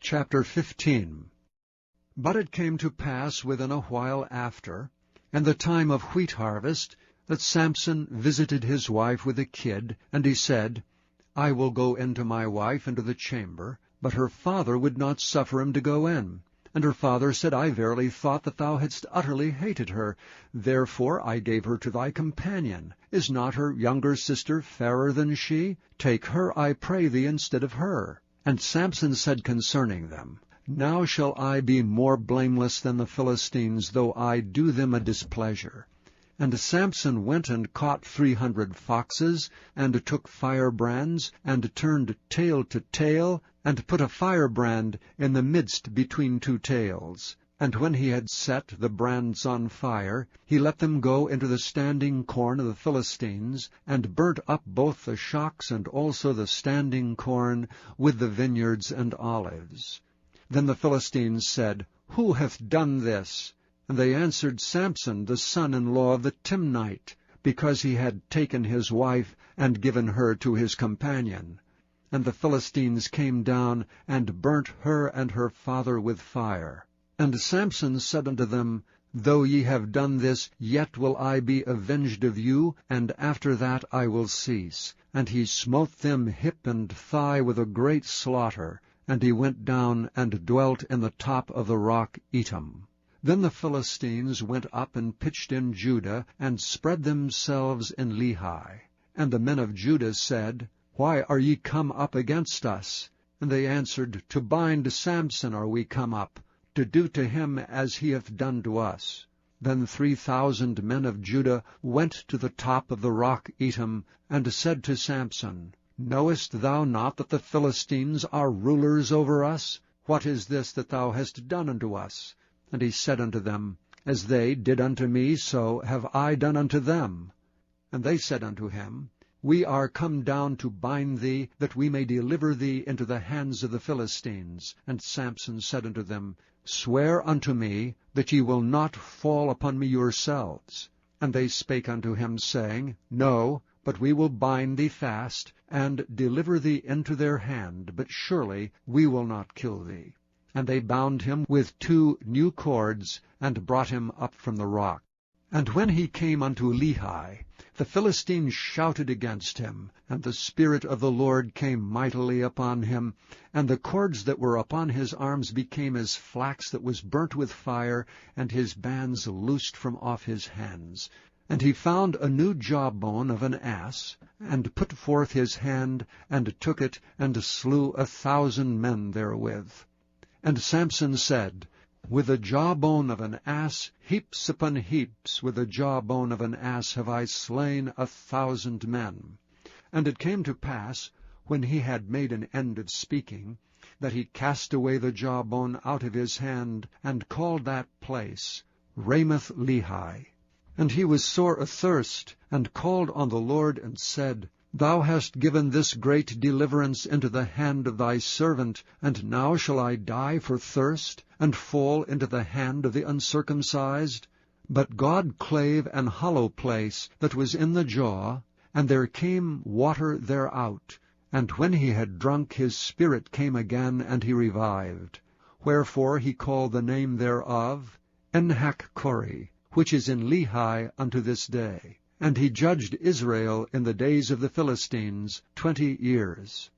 Chapter 15. But it came to pass within a while after, in the time of wheat harvest, that Samson visited his wife with a kid, and he said, I will go in to my wife into the chamber. But her father would not suffer him to go in. And her father said, I verily thought that thou hadst utterly hated her. Therefore I gave her to thy companion. Is not her younger sister fairer than she? Take her, I pray thee, instead of her. And Samson said concerning them, Now shall I be more blameless than the Philistines, though I do them a displeasure. And Samson went and caught 300 foxes, and took firebrands, and turned tail to tail, and put a firebrand in the midst between two tails. And when he had set the brands on fire, he let them go into the standing corn of the Philistines, and burnt up both the shocks and also the standing corn with the vineyards and olives. Then the Philistines said, Who hath done this? And they answered, Samson, the son-in-law of the Timnite, because he had taken his wife and given her to his companion. And the Philistines came down and burnt her and her father with fire. And Samson said unto them, Though ye have done this, yet will I be avenged of you, and after that I will cease. And he smote them hip and thigh with a great slaughter, and he went down and dwelt in the top of the rock Etam. Then the Philistines went up and pitched in Judah, and spread themselves in Lehi. And the men of Judah said, Why are ye come up against us? And they answered, To bind Samson are we come up, to do to him as he hath done to us. Then 3,000 men of Judah went to the top of the rock Etam, and said to Samson, Knowest thou not that the Philistines are rulers over us? What is this that thou hast done unto us? And he said unto them, As they did unto me, so have I done unto them. And they said unto him, We are come down to bind thee, that we may deliver thee into the hands of the Philistines. And Samson said unto them, Swear unto me that ye will not fall upon me yourselves. And they spake unto him, saying, No, but we will bind thee fast, and deliver thee into their hand, but surely we will not kill thee. And they bound him with 2 new cords, and brought him up from the rock. And when he came unto Lehi, the Philistines shouted against him, and the Spirit of the Lord came mightily upon him, and the cords that were upon his arms became as flax that was burnt with fire, and his bands loosed from off his hands. And he found a new jawbone of an ass, and put forth his hand, and took it, and slew 1,000 men therewith. And Samson said, With the jawbone of an ass, heaps upon heaps, with the jawbone of an ass have I slain 1,000 men. And it came to pass, when he had made an end of speaking, that he cast away the jawbone out of his hand, and called that place Ramath Lehi. And he was sore athirst, and called on the Lord, and said, Thou hast given this great deliverance into the hand of thy servant, and now shall I die for thirst, and fall into the hand of the uncircumcised? But God clave an hollow place that was in the jaw, and there came water thereout. And when he had drunk, his spirit came again, and he revived. Wherefore he called the name thereof Enhakkore, which is in Lehi unto this day. And he judged Israel in the days of the Philistines 20 years.